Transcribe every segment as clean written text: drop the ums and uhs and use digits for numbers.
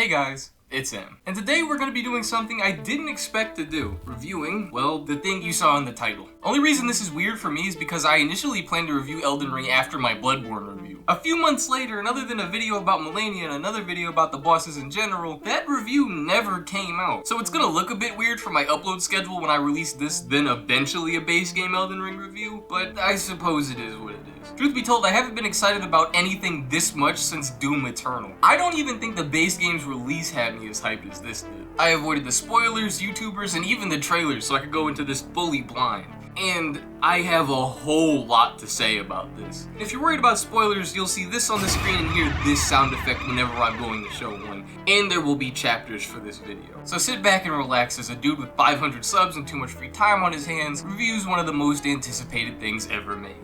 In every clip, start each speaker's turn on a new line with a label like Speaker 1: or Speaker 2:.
Speaker 1: Hey guys, it's Em. And today we're going to be doing something I didn't expect to do. Reviewing, well, the thing you saw in the title. Only reason this is weird for me is because I initially planned to review Elden Ring after my Bloodborne review. A few months later, and other than a video about Melania and another video about the bosses in general, that review never came out. So it's going to look a bit weird for my upload schedule when I release this, then eventually a base game Elden Ring review, but I suppose it is what it is. Truth be told, I haven't been excited about anything this much since Doom Eternal. I don't even think the base game's release had me as hyped as this did. I avoided the spoilers, YouTubers, and even the trailers so I could go into this fully blind. And I have a whole lot to say about this. If you're worried about spoilers, you'll see this on the screen and hear this sound effect whenever I'm going to show one. And there will be chapters for this video. So sit back and relax as a dude with 500 subs and too much free time on his hands reviews one of the most anticipated things ever made.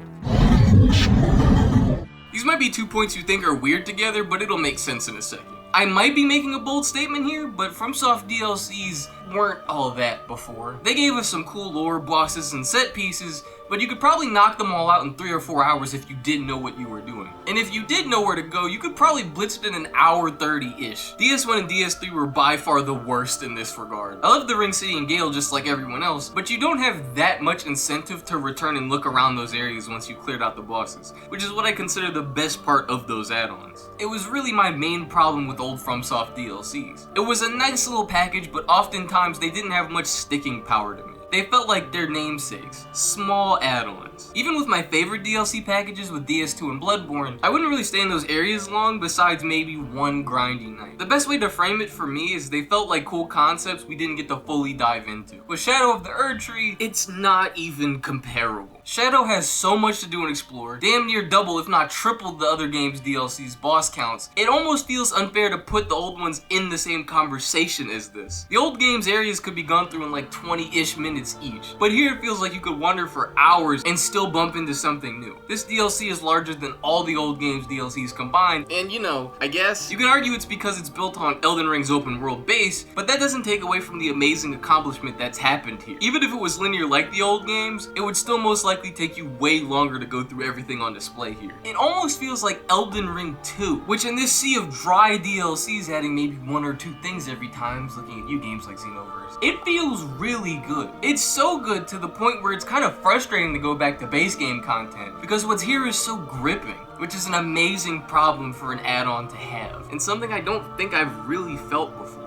Speaker 1: These might be 2 points you think are weird together, but it'll make sense in a second. I might be making a bold statement here, but FromSoft DLCs weren't all that before. They gave us some cool lore, bosses, and set pieces, but you could probably knock them all out in 3 or 4 hours if you didn't know what you were doing. And if you did know where to go, you could probably blitz it in an hour 30-ish. DS1 and DS3 were by far the worst in this regard. I love the Ring City and Gale just like everyone else, but you don't have that much incentive to return and look around those areas once you cleared out the bosses, which is what I consider the best part of those add-ons. It was really my main problem with old FromSoft DLCs. It was a nice little package, but oftentimes they didn't have much sticking power to me. They felt like their namesakes, small add-ons. Even with my favorite DLC packages with DS2 and Bloodborne, I wouldn't really stay in those areas long besides maybe one grindy night. The best way to frame it for me is they felt like cool concepts we didn't get to fully dive into. With Shadow of the Erdtree, it's not even comparable. Shadow has so much to do and explore, damn near double if not triple the other game's DLC's boss counts. It almost feels unfair to put the old ones in the same conversation as this. The old game's areas could be gone through in like 20-ish minutes each, but here it feels like you could wander for hours and still bump into something new. This DLC is larger than all the old game's DLCs combined, and you know, I guess you can argue it's because it's built on Elden Ring's open world base, but that doesn't take away from the amazing accomplishment that's happened here. Even if it was linear like the old games, it would still most likely take you way longer to go through everything on display here. It almost feels like Elden Ring 2, which in this sea of dry DLCs adding maybe 1 or 2 things every time, looking at you games like Xenoverse, it feels really good. It's so good to the point where it's kind of frustrating to go back to base game content because what's here is so gripping, which is an amazing problem for an add-on to have, and something I don't think I've really felt before.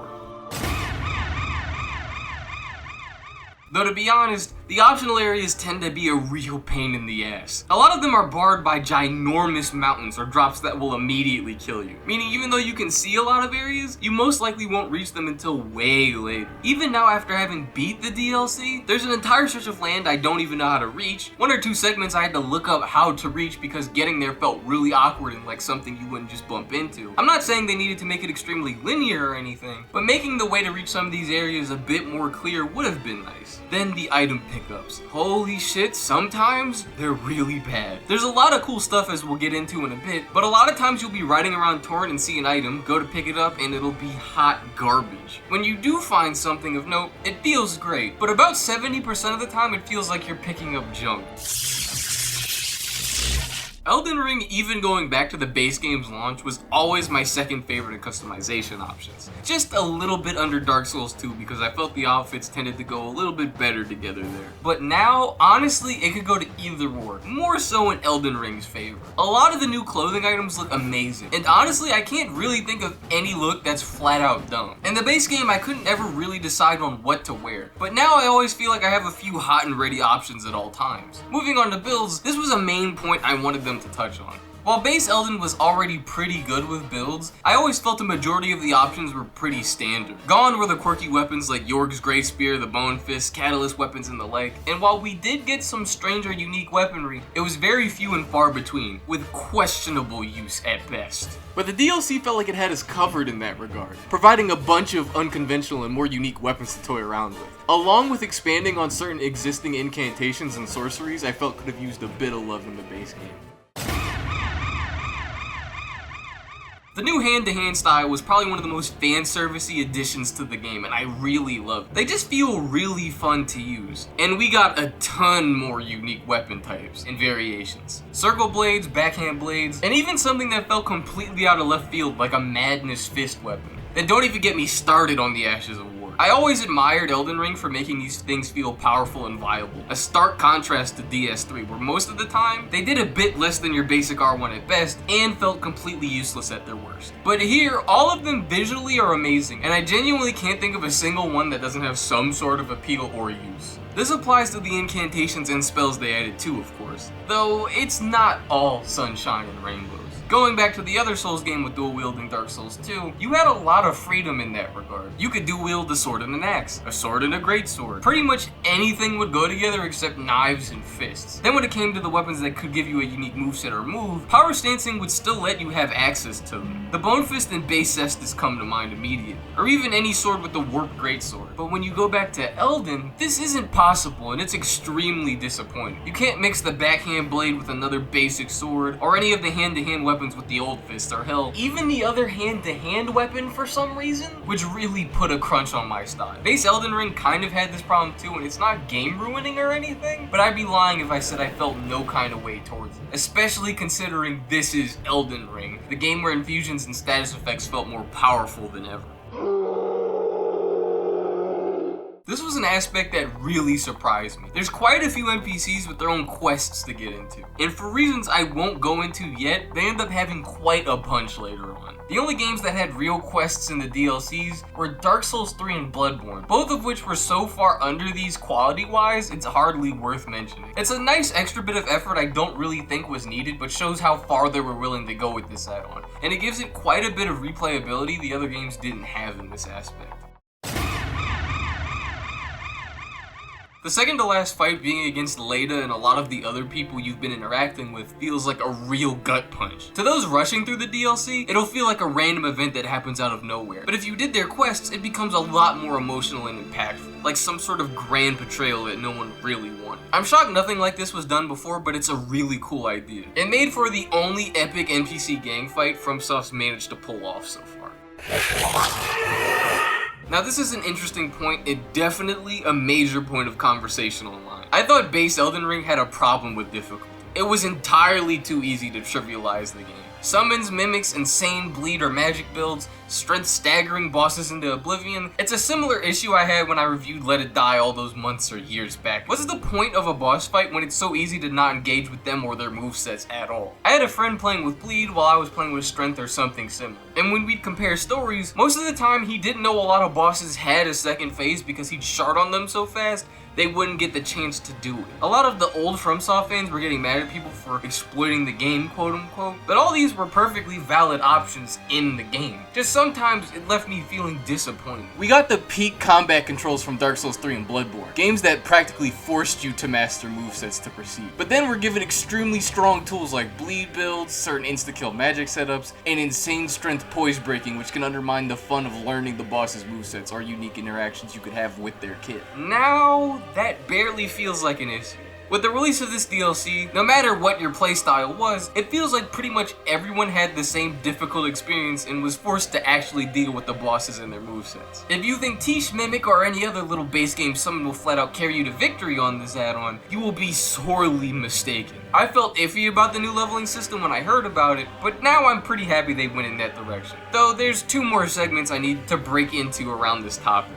Speaker 1: Though to be honest, the optional areas tend to be a real pain in the ass. A lot of them are barred by ginormous mountains or drops that will immediately kill you. Meaning even though you can see a lot of areas, you most likely won't reach them until way later. Even now after having beat the DLC, there's an entire stretch of land I don't even know how to reach. 1 or 2 segments I had to look up how to reach because getting there felt really awkward and like something you wouldn't just bump into. I'm not saying they needed to make it extremely linear or anything, but making the way to reach some of these areas a bit more clear would have been nice. Then the item pickups. Holy shit, sometimes they're really bad. There's a lot of cool stuff as we'll get into in a bit, but a lot of times you'll be riding around Torrent and see an item, go to pick it up, and it'll be hot garbage. When you do find something of note, it feels great, but about 70% of the time it feels like you're picking up junk. Elden Ring, even going back to the base game's launch, was always my second favorite in customization options. Just a little bit under Dark Souls 2 because I felt the outfits tended to go a little bit better together there. But now, honestly, it could go to either or, more so in Elden Ring's favor. A lot of the new clothing items look amazing, and honestly, I can't really think of any look that's flat out dumb. In the base game, I couldn't ever really decide on what to wear, but now I always feel like I have a few hot and ready options at all times. Moving on to builds, this was a main point I wanted them to touch on. While base Elden was already pretty good with builds, I always felt the majority of the options were pretty standard. Gone were the quirky weapons like Yorg's Great Spear, the Bone Fist, Catalyst weapons and the like, and while we did get some strange or unique weaponry, it was very few and far between, with questionable use at best. But the DLC felt like it had us covered in that regard, providing a bunch of unconventional and more unique weapons to toy around with. Along with expanding on certain existing incantations and sorceries I felt could have used a bit of love in the base game. The new hand-to-hand style was probably one of the most fan-servicey additions to the game, and I really loved it. They just feel really fun to use. And we got a ton more unique weapon types and variations. Circle blades, backhand blades, and even something that felt completely out of left field like a Madness Fist weapon. And don't even get me started on the Ashes of War. I always admired Elden Ring for making these things feel powerful and viable. A stark contrast to DS3, where most of the time, they did a bit less than your basic R1 at best, and felt completely useless at their worst. But here, all of them visually are amazing, and I genuinely can't think of a single one that doesn't have some sort of appeal or use. This applies to the incantations and spells they added too, of course, though it's not all sunshine and rainbows. Going back to the other Souls game with dual wielding Dark Souls 2, you had a lot of freedom in that regard. You could dual wield a sword and an axe, a sword and a greatsword. Pretty much anything would go together except knives and fists. Then when it came to the weapons that could give you a unique moveset or move, power stancing would still let you have access to them. The Bone Fist and Base Cestus come to mind immediately, or even any sword with the warped greatsword. But when you go back to Elden, this isn't possible and it's extremely disappointing. You can't mix the backhand blade with another basic sword, or any of the hand-to-hand weapons with the old fist, or hell, even the other hand-to-hand weapon for some reason, which really put a crunch on my style. Base Elden Ring kind of had this problem too, and it's not game-ruining or anything, but I'd be lying if I said I felt no kind of way towards it, especially considering this is Elden Ring, the game where infusions and status effects felt more powerful than ever. This was an aspect that really surprised me. There's quite a few NPCs with their own quests to get into, and for reasons I won't go into yet, they end up having quite a bunch later on. The only games that had real quests in the DLCs were Dark Souls 3 and Bloodborne, both of which were so far under these quality-wise, it's hardly worth mentioning. It's a nice extra bit of effort I don't really think was needed, but shows how far they were willing to go with this add-on, and it gives it quite a bit of replayability the other games didn't have in this aspect. The second to last fight being against Leda and a lot of the other people you've been interacting with feels like a real gut punch. To those rushing through the DLC, it'll feel like a random event that happens out of nowhere. But if you did their quests, it becomes a lot more emotional and impactful, like some sort of grand betrayal that no one really wanted. I'm shocked nothing like this was done before, but it's a really cool idea. It made for the only epic NPC gang fight FromSoft's managed to pull off so far. Now this is an interesting point and definitely a major point of conversation online. I thought base Elden Ring had a problem with difficulty. It was entirely too easy to trivialize the game. Summons, mimics, insane bleed or magic builds, strength staggering bosses into oblivion. It's a similar issue I had when I reviewed Let It Die all those months or years back. What's the point of a boss fight when it's so easy to not engage with them or their movesets at all? I had a friend playing with bleed while I was playing with strength or something similar. And when we'd compare stories, most of the time he didn't know a lot of bosses had a second phase because he'd shard on them so fast they wouldn't get the chance to do it. A lot of the old FromSoft fans were getting mad at people for exploiting the game, quote unquote, but all these were perfectly valid options in the game. Just sometimes it left me feeling disappointed. We got the peak combat controls from Dark Souls 3 and Bloodborne, games that practically forced you to master movesets to proceed. But then we're given extremely strong tools like bleed builds, certain insta-kill magic setups, and insane strength poise breaking, which can undermine the fun of learning the boss's movesets or unique interactions you could have with their kit. Now, that barely feels like an issue. With the release of this DLC, no matter what your playstyle was, it feels like pretty much everyone had the same difficult experience and was forced to actually deal with the bosses and their movesets. If you think Tish, Mimic, or any other little base game summon will flat out carry you to victory on this add-on, you will be sorely mistaken. I felt iffy about the new leveling system when I heard about it, but now I'm pretty happy they went in that direction. Though there's 2 more segments I need to break into around this topic.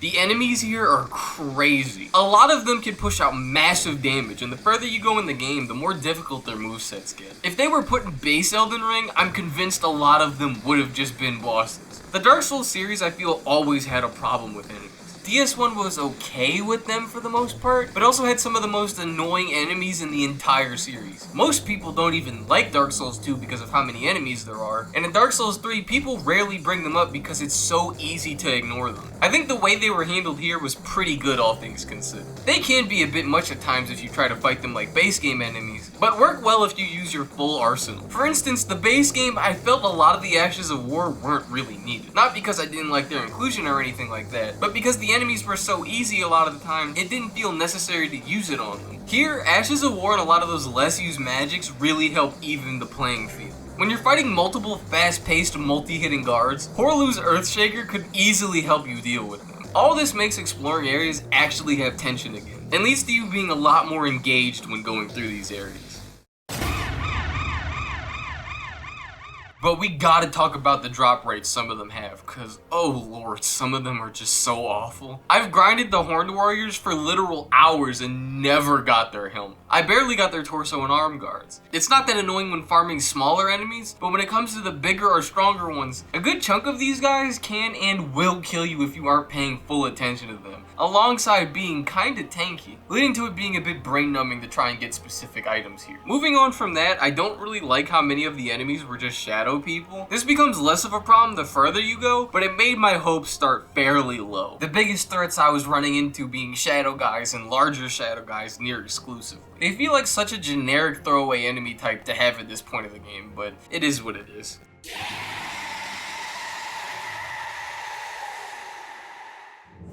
Speaker 1: The enemies here are crazy. A lot of them can push out massive damage, and the further you go in the game, the more difficult their movesets get. If they were put in base Elden Ring, I'm convinced a lot of them would have just been bosses. The Dark Souls series, I feel, always had a problem with enemies. DS1 was okay with them for the most part, but also had some of the most annoying enemies in the entire series. Most people don't even like Dark Souls 2 because of how many enemies there are, and in Dark Souls 3, people rarely bring them up because it's so easy to ignore them. I think the way they were handled here was pretty good, all things considered. They can be a bit much at times if you try to fight them like base game enemies, but work well if you use your full arsenal. For instance, the base game, I felt a lot of the Ashes of War weren't really needed. Not because I didn't like their inclusion or anything like that, but because the enemies were so easy a lot of the time, it didn't feel necessary to use it on them. Here, Ashes of War and a lot of those less used magics really help even the playing field. When you're fighting multiple fast-paced, multi-hitting guards, Horlu's Earthshaker could easily help you deal with them. All this makes exploring areas actually have tension again, and leads to you being a lot more engaged when going through these areas. But we gotta talk about the drop rates some of them have, cause oh lord, some of them are just so awful. I've grinded the Horned Warriors for literal hours and never got their helmet. I barely got their torso and arm guards. It's not that annoying when farming smaller enemies, but when it comes to the bigger or stronger ones, a good chunk of these guys can and will kill you if you aren't paying full attention to them, alongside being kinda tanky, leading to it being a bit brain numbing to try and get specific items here. Moving on from that, I don't really like how many of the enemies were just shadow people. This becomes less of a problem the further you go, but it made my hopes start fairly low. The biggest threats I was running into being shadow guys and larger shadow guys near exclusively. They feel like such a generic throwaway enemy type to have at this point of the game, but it is what it is.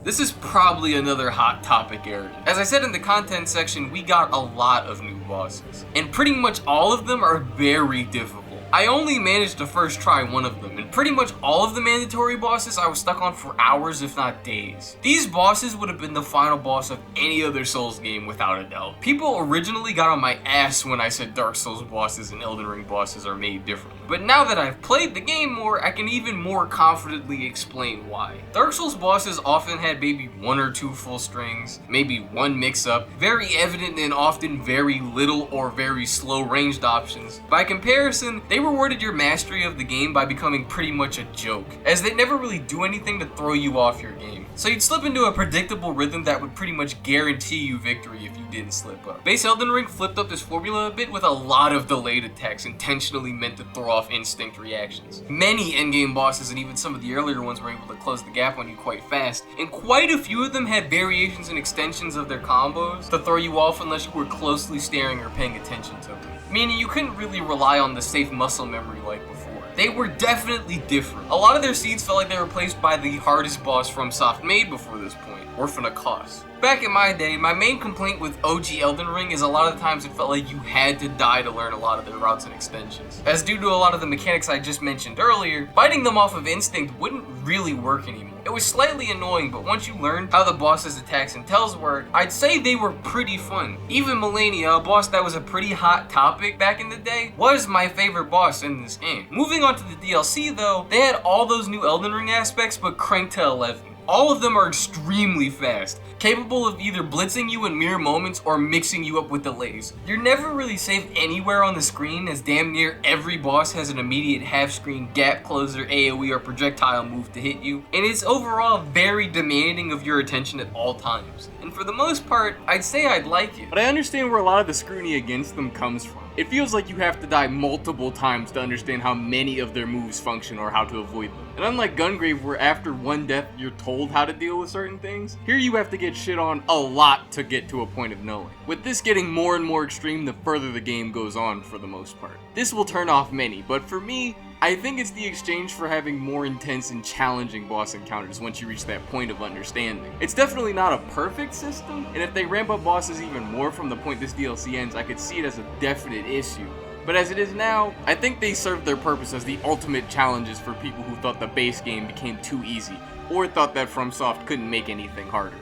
Speaker 1: This is probably another hot topic area. As I said in the content section, we got a lot of new bosses, and pretty much all of them are very difficult. I only managed to first try one of them, and pretty much all of the mandatory bosses I was stuck on for hours if not days. These bosses would have been the final boss of any other Souls game without a doubt. People originally got on my ass when I said Dark Souls bosses and Elden Ring bosses are made differently. But now that I've played the game more, I can even more confidently explain why. Dark Souls bosses often had maybe 1 or 2 full strings, maybe 1 mix-up, very evident and often very little or very slow ranged options. By comparison, they rewarded your mastery of the game by becoming pretty much a joke, as they never really do anything to throw you off your game. So you'd slip into a predictable rhythm that would pretty much guarantee you victory if you didn't slip up. Base Elden Ring flipped up this formula a bit with a lot of delayed attacks intentionally meant to throw off instinct reactions. Many endgame bosses and even some of the earlier ones were able to close the gap on you quite fast, and quite a few of them had variations and extensions of their combos to throw you off unless you were closely staring or paying attention to them, meaning you couldn't really rely on the safe muscle memory like before. They were definitely different. A lot of their seeds felt like they were replaced by the hardest boss FromSoft made before this point, Orphan of Kos. Back in my day, my main complaint with OG Elden Ring is a lot of the times it felt like you had to die to learn a lot of their routes and extensions. As due to a lot of the mechanics I just mentioned earlier, fighting them off of instinct wouldn't really work anymore. It was slightly annoying, but once you learned how the boss's attacks and tells work, I'd say they were pretty fun. Even Melania, a boss that was a pretty hot topic back in the day, was my favorite boss in this game. Moving on to the DLC though, they had all those new Elden Ring aspects but cranked to 11. All of them are extremely fast, capable of either blitzing you in mere moments or mixing you up with delays. You're never really safe anywhere on the screen, as damn near every boss has an immediate half-screen gap closer, AoE, or projectile move to hit you, and it's overall very demanding of your attention at all times. And for the most part, I'd say I'd like it. But I understand where a lot of the scrutiny against them comes from. It feels like you have to die multiple times to understand how many of their moves function or how to avoid them. And unlike Gungrave, where after one death you're told how to deal with certain things, here you have to get shit on a lot to get to a point of knowing. With this getting more and more extreme the further the game goes on for the most part. This will turn off many, but for me, I think it's the exchange for having more intense and challenging boss encounters once you reach that point of understanding. It's definitely not a perfect system, and if they ramp up bosses even more from the point this DLC ends, I could see it as a definite issue. But as it is now, I think they served their purpose as the ultimate challenges for people who thought the base game became too easy, or thought that FromSoft couldn't make anything harder.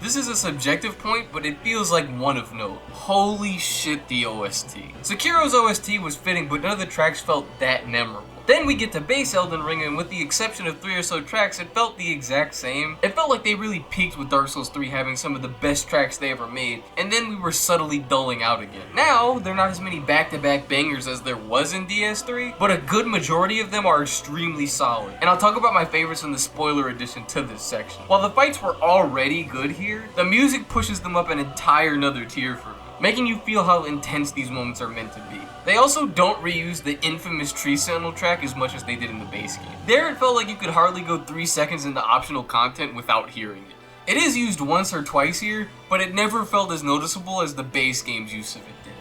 Speaker 1: This is a subjective point, but it feels like one of note. Holy shit, the OST. Sekiro's OST was fitting, but none of the tracks felt that memorable. Then we get to base Elden Ring, and with the exception of 3 or so tracks, it felt the exact same. It felt like they really peaked with Dark Souls 3 having some of the best tracks they ever made, and then we were subtly dulling out again. Now, there are not as many back-to-back bangers as there was in DS3, but a good majority of them are extremely solid. And I'll talk about my favorites in the spoiler addition to this section. While the fights were already good here, the music pushes them up an entire nother tier for me, making you feel how intense these moments are meant to be. They also don't reuse the infamous Tree Sentinel track as much as they did in the base game. There it felt like you could hardly go 3 seconds into optional content without hearing it. It is used once or twice here, but it never felt as noticeable as the base game's use of it did.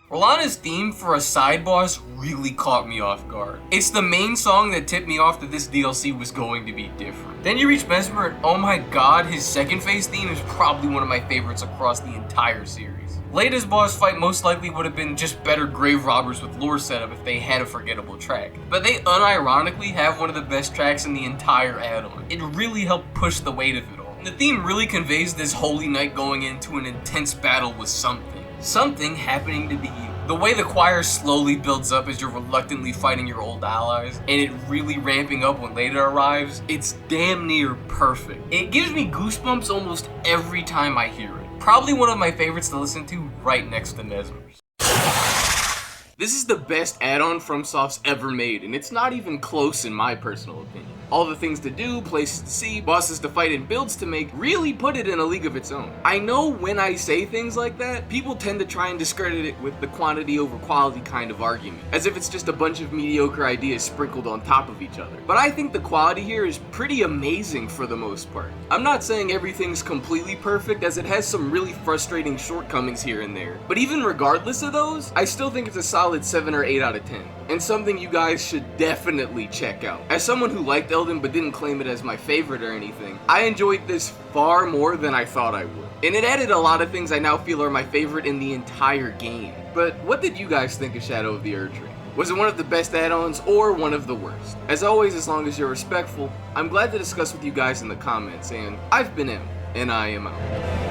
Speaker 1: Rolana's theme for a side boss really caught me off guard. It's the main song that tipped me off that this DLC was going to be different. Then you reach Mesmer, and oh my god, his second phase theme is probably one of my favorites across the entire series. Lada's boss fight most likely would have been just better grave robbers with lore setup if they had a forgettable track. But they unironically have one of the best tracks in the entire add-on. It really helped push the weight of it all. And the theme really conveys this holy knight going into an intense battle with something. something happening to be you. The way the choir slowly builds up as you're reluctantly fighting your old allies, and it really ramping up when later arrives, it's damn near perfect. It gives me goosebumps almost every time I hear it. Probably one of my favorites to listen to right next to Mesmer's. This is the best add-on FromSoft's ever made, and it's not even close in my personal opinion. All the things to do, places to see, bosses to fight, and builds to make really put it in a league of its own. I know when I say things like that, people tend to try and discredit it with the quantity over quality kind of argument, as if it's just a bunch of mediocre ideas sprinkled on top of each other. But I think the quality here is pretty amazing for the most part. I'm not saying everything's completely perfect, as it has some really frustrating shortcomings here and there, but even regardless of those, I still think it's a solid 7 or 8 out of 10, and something you guys should definitely check out. As someone who liked Elden but didn't claim it as my favorite or anything, I enjoyed this far more than I thought I would. And it added a lot of things I now feel are my favorite in the entire game. But what did you guys think of Shadow of the Erdtree? Was it one of the best add-ons or one of the worst? As always, as long as you're respectful, I'm glad to discuss with you guys in the comments, and I've been M, and I am out.